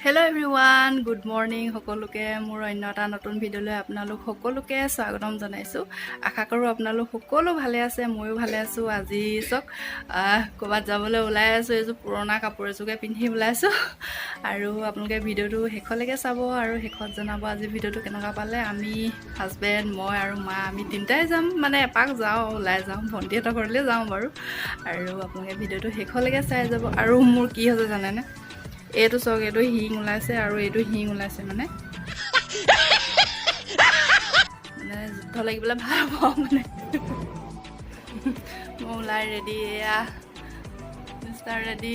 Hello everyone, good morning. সকলোকে মোৰ অন্য এটা নতুন ভিডিঅ'লৈ আপোনালোক সকলোকে স্বাগতম জনাইছো। আশা কৰো আপোনালোক সকলো ভালে আছে, ময়ো ভালে আছো। আজি চক ক'বাত যাবলৈ ওলাই আছো, এই পুৰণা কাপোৰ এযোৰকে পিন্ধি ওলাইছো আৰু আপোনালোকে ভিডিঅ'টো শেষলৈকে চাব আৰু শেষত জনাব আজি ভিডিঅ'টো কেনেকুৱা পালে। আমি হাজবেণ্ড, মই আৰু মা আমি তিনিটাই যাম, মানে এপাক যাওঁ, ওলাই যাওঁ, ভণ্টিহঁতৰ ঘৰলৈ যাওঁ বাৰু। আৰু আপোনালোকে ভিডিঅ'টো শেষলৈকে চাই যাব। আৰু মোৰ কি হৈছে জানেনে, এইটো চক, এইটো হিং ওলাইছে আৰু এইটো হিং ওলাইছে, মানে যুদ্ধ লাগিবলৈ ভাল পাওঁ মানে। মই ওলাই ৰেডি, এয়া মিষ্টাৰ ৰেডি,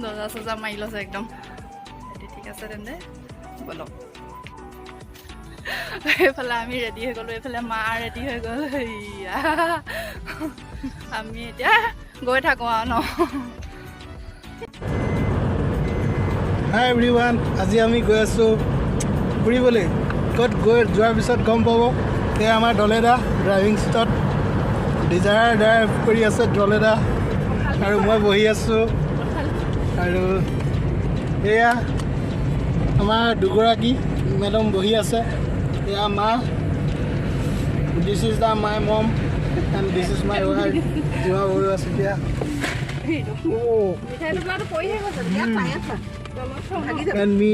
দৰ্জা চজা মাৰি লৈছে একদম ৰেডি। ঠিক আছে তেন্তে বলক। এইফালে আমি ৰেডি হৈ গ'লোঁ, এইফালে মা ৰেডি হৈ গ'ল। এয়া আমি এতিয়া গৈ থাকোঁ আৰু ন। হাই এভৰিৱান, আজি আমি গৈ আছোঁ ফুৰিবলৈ। ক'ত গৈ যোৱাৰ পিছত গম পাব। এয়া আমাৰ দলেদা ড্ৰাইভিং ছিটত ডিজায়াৰ ড্ৰাইভ কৰি আছে দলেদা, আৰু মই বহি আছোঁ। আৰু এয়া আমাৰ দুগৰাকী মেডাম বহি আছে। এয়া মা, this is the my mom and this is my wife Jima Baruah Chutia. And me,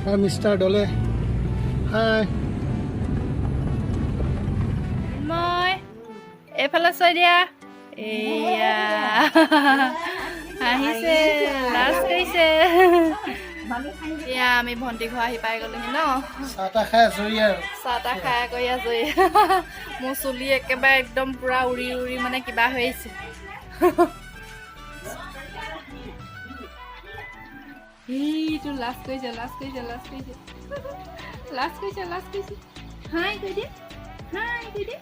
I'm Mr. Dole. Hi. মই এইফালে চৈ দিয়া, এয়া আহিছে, লাজ কৰিছে। এয়া আমি ভণ্টি ঘৰ আহি পাই গ'লোহি ন। চাহ তাহ খাই আজৰি আৰু চাহ তাহ খাই কৰি আজৰি। মোৰ চুলি একেবাৰে একদম পুৰা উৰি উৰি মানে কিবা হৈ আহিছে। এইটো লাজ কৰিছে, লাজ কৰিছে, লাজ কৰিছে, লাজ কৰিছে, লাজ কৰিছে। হাই কৈ দিয়ে, হাই কৈ দিয়ে,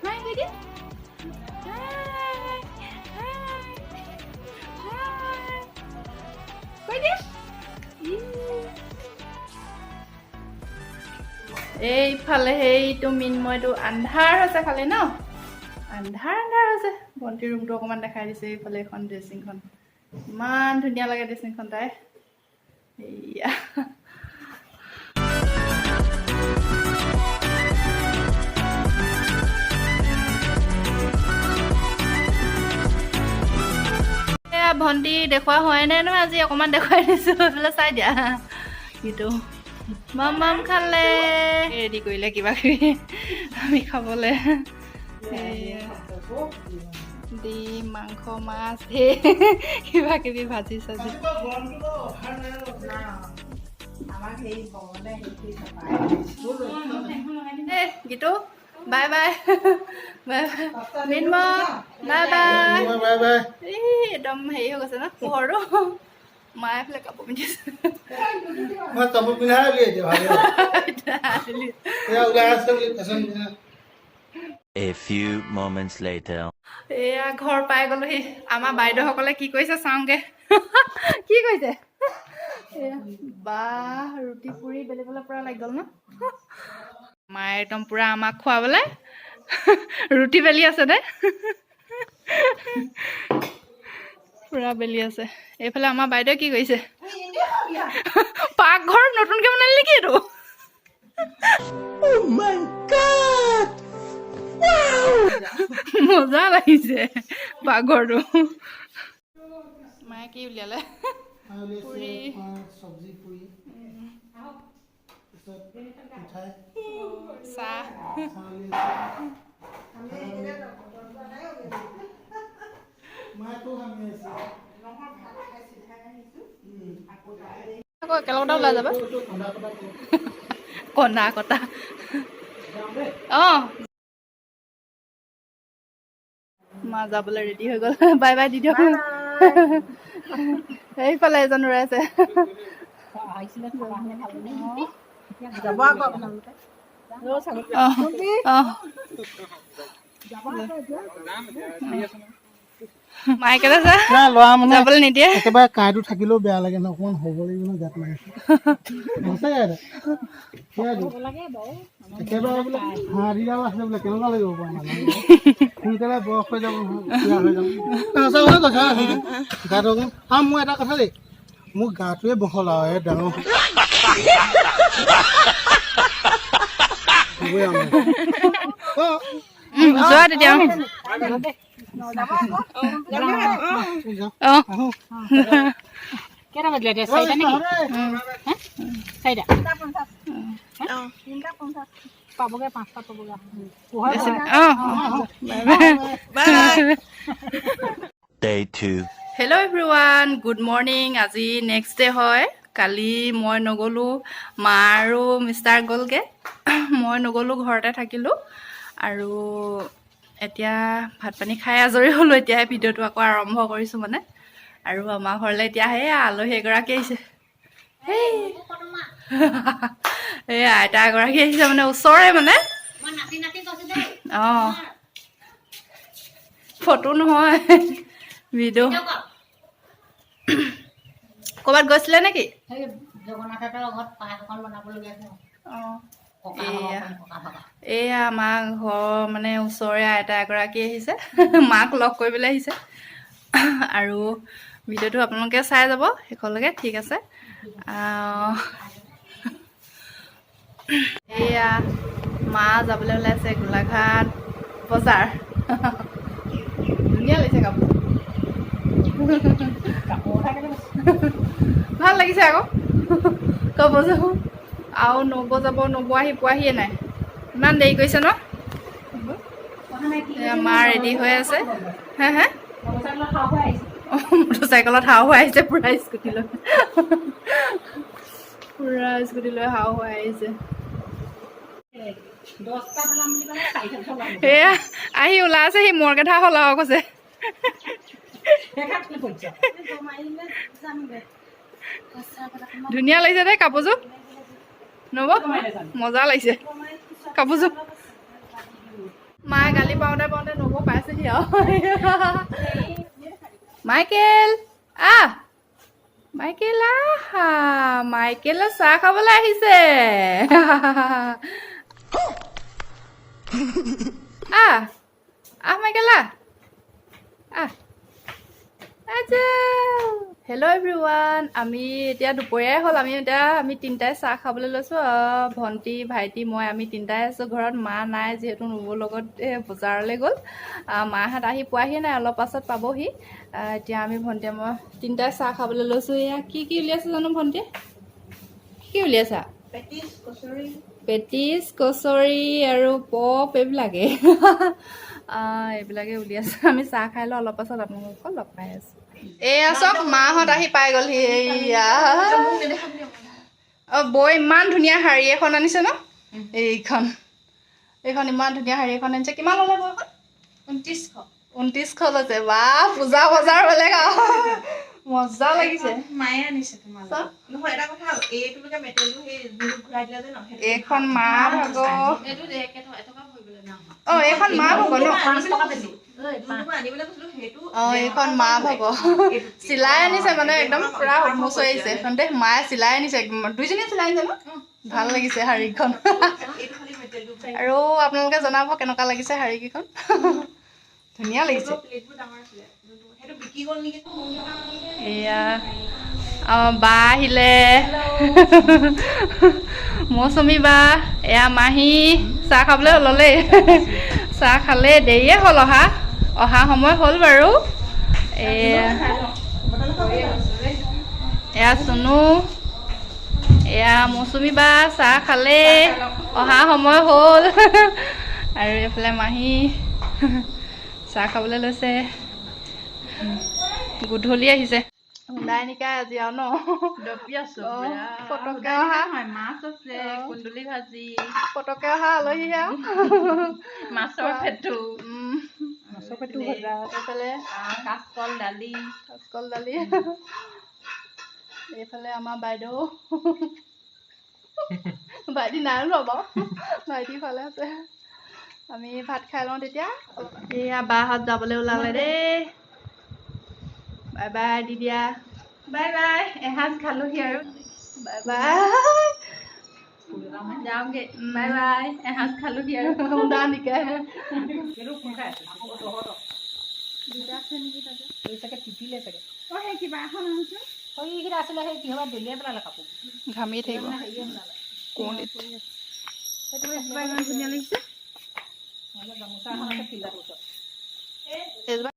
হাই কৈ দিয়ে, কৈ দিয়ে। এইফালে সেইটো মিনময়টো আন্ধাৰ হৈছে খালি ন, আন্ধাৰ আন্ধাৰ হৈছে। ভণ্টিৰ ৰুমটো অকণমান দেখাই দিছে। এইফালে এখন ড্ৰেছিংখন, ইমান ধুনীয়া লাগে ড্ৰেছিংখন তাই। এয়া ভণ্টি দেখুওৱা হোৱাই নাই নহয়, আজি অকণমান দেখুৱাই দিছোঁ। এইফালে চাই দিয়া, কিন্তু মাম মাম খালে, ৰেডি কৰিলে কিবা কিবি আমি খাবলৈ। ডিম, মাংস, মাছ, কিবা কিবি ভাজি চাজি। Geetu bye bye, bye bye. মিনময় bye bye. একদম হেৰি হৈ গৈছে ন পোহৰটো। মায়ে এইফালে কাপোৰ পিন্ধিছে। কাপোৰ পিন্ধাই A few moments later. এয়া ঘৰ পাই গ'লোহি। আমাৰ বাইদেউসকলে কি কৰিছে চাওঁগে। কি কৰিছে বা, ৰুটি পুৰি বেলিবলৈ পুৰা লাগি গ'ল ন। মায়ে একদম পুৰা আমাক খুৱাবলৈ ৰুটি বেলি আছে দে, পুৰা বেলি আছে। এইফালে আমাৰ বাইদেউ কি কৰিছে, পাকঘৰ নতুনকে বনালি নেকি এইটো? মজা লাগিছে পাকঘৰটো। মায়ে কি উলিয়ালে, পুৰি, চাহ। আকৌ একেলগতে ওলাই যাবা, কন্দা কটা। অঁ, মা যাবলৈ ৰেডি হৈ গ'ল। বাই বাই দি দিয়ক। সেইফালে এজন ৰৈ আছে। মায়ে কেলে ল'ৰা মানে যাবলৈ নিদিয়ে। একেবাৰে কাঁইটো থাকিলেও বেয়া লাগে ন, অকণমান হ'ব লাগিব ন, গাত লাগে। একেবাৰে বোলে হাঁড়িডাল আছে বোলে কেনেকুৱা লাগিব পৰা মানুহ সোনকালে বয়স হৈ যাব বিয়া হৈ যাব সঁচা কথা কৈছা গাটো মোৰ এটা কথা দেই মোৰ গাটোৱে বহল আৰু এই ডাঙৰ যোৱা তেতিয়া কেইটা বাজিলে এতিয়া 4টা নেকি 4টা পাবগৈ 5টা পাবগৈ Day 2. Hello' everyone good morning আজি নেক্সট ডে হয় কালি মই নগ'লোঁ মা আৰু মিষ্টাৰ গ'লগৈ মই নগ'লোঁ ঘৰতে থাকিলোঁ আৰু এতিয়া ভাত পানী খাই আজৰি হ'লোঁ এতিয়াহে ভিডিঅ'টো আকৌ আৰম্ভ কৰিছোঁ মানে আৰু আমাৰ ঘৰলৈ এতিয়া সেয়া আলহী এগৰাকী আহিছে এই আইতা এগৰাকী আহিছে মানে ওচৰৰে মানে অঁ ফটো নহয় ভিডিঅ' ক'ৰবাত গৈছিলে নেকি অঁ এয়া আমাৰ ঘৰ মানে ওচৰৰে আইতা এগৰাকী আহিছে মাক লগ কৰিবলৈ আহিছে আৰু ভিডিঅ'টো আপোনালোকে চাই যাব শেষলৈকে ঠিক আছে এয়া মা যাবলৈ ওলাইছে গোলাঘাট বজাৰ ধুনীয়া লাগিছে কাপোৰ ভাল লাগিছে আকৌ কাপোৰযোৰ আৰু নব আহি পোৱাহিয়ে নাই ইমান দেৰি কৰিছে ন মা ৰেডি হৈ আছে হে হে মটৰচাইকেলত হাও হৈ আহিছে পুৰা স্কুটি লৈ হাও হৈ আহিছে এয়া আহি ওলাই আছে সি মোৰ কথা সলাব কৈছে ধুনীয়া লাগিছে দেই কাপোৰযোৰ নব মজা লাগিছে কাপোৰযোৰ মায়ে গালি পাওঁতে পাওঁতে নব পাইছেহি আৰু মাইকেল আহা মাইকেলে চাহ খাবলৈ আহিছে মাইকেল হেল্ল' এভৰিৱান আমি এতিয়া দুপৰীয়াই হ'ল আমি তিনিটাই চাহ খাবলৈ লৈছোঁ ভণ্টি ভাইটি মই আমি তিনিটাই আছোঁ ঘৰত মা নাই যিহেতু নবৌৰ লগত বজাৰলৈ গ'ল মাহঁত আহি পোৱাহি নাই অলপ পাছত পাবহি এতিয়া আমি ভণ্টিয়ে মই তিনিটাই চাহ খাবলৈ লৈছোঁ এয়া কি উলিয়াইছে জানো ভণ্টিয়ে কি উলিয়াইছা পেটিছ কচৰি আৰু পপ এইবিলাকে এইবিলাকে উলিয়াইছে আমি চাহ খাই লওঁ অলপ পাছত আপোনালোকক লগ পাই আছোঁ এয়া চব মাহঁত আহি পাই গ'লহি এয়া বৌ ইমান ধুনীয়া শাৰী এখন আনিছে ন এইখন ইমান ধুনীয়া শাৰী এখন আনিছে কিমান ল'লে বৌ এখন 2900 লৈছে বা পূজা বজাৰ বেলেগ মজা লাগিছে মায়ে আনিছে তোমাৰ নহয় এটা কথা এইটোলৈকে মেটেৰিয়েলটো সেই ঘূৰাই দিলা যে ন এইখন মা ভাগ এইটো এটকা ভৰিবলৈ না এইখন মা ভাগ ন 5 টকা বেছি আনিবলৈ কৈছিলো সেইটো এইখন মা ভাগ চিলাই আনিছে মানে একদম পুৰা উমচ হৈ আহিছে এইখনতে মায়ে চিলাই আনিছে দুইজনীয়ে চিলাই আনিছে ন ভাল লাগিছে শাৰীখন আৰু আপোনালোকে জনাব কেনেকুৱা লাগিছে শাৰীকেইখন ধুনীয়া লাগিছে এয়া বা আহিলে মৌচুমী বা এয়া মাহী চাহ খাবলৈ ল'লেই চাহ খালে দেৰিয়ে হ'ল অহা সময় হ'ল বাৰু এয়া চুনু এয়া মৌচুমী বা চাহ খালে অহা সময় হ'ল আৰু এইফালে মাহী চাহ খাবলৈ লৈছে গধূলি আহিছে ওলাই নিকাই আজি আৰু ন পটককে অহা মাছ আছে কুন্দুলি ভাজি পটককে অহা আলহী আৰু মাছৰ পেটু ভজা এইফালে কাচকল দালি এইফালে আমাৰ বাইদেউ ভাইটি নাই লোৱা বাৰু ভাইটি ভালে আছে আমি ভাত খাই লওঁ তেতিয়া এয়া বাহঁত যাবলৈ ওলালে দেই বাই বাই দিদিয়া বাই বাই এসাঁজ খালোহি আৰু বাই বাই যাওঁগে বাই বাই এসাঁজ খালোহি আৰু উদা নিকাই দুটা আছে নেকি তাতে চাগে টিপিলে চাগে সেই কিবা এখন আনিছোঁ সেইকেইটা আছিলে সেই কিহবা দলিয়াই পেলালে কাপোৰ ঘামিয়ে থাকিব হেৰিয়ে পেলালে কোঁৱলীত সেইটো এজোপা ইমান ধুনীয়া লাগিছে গামোচা এখন আছে ফিল্ডাৰ ওচৰত এজোপা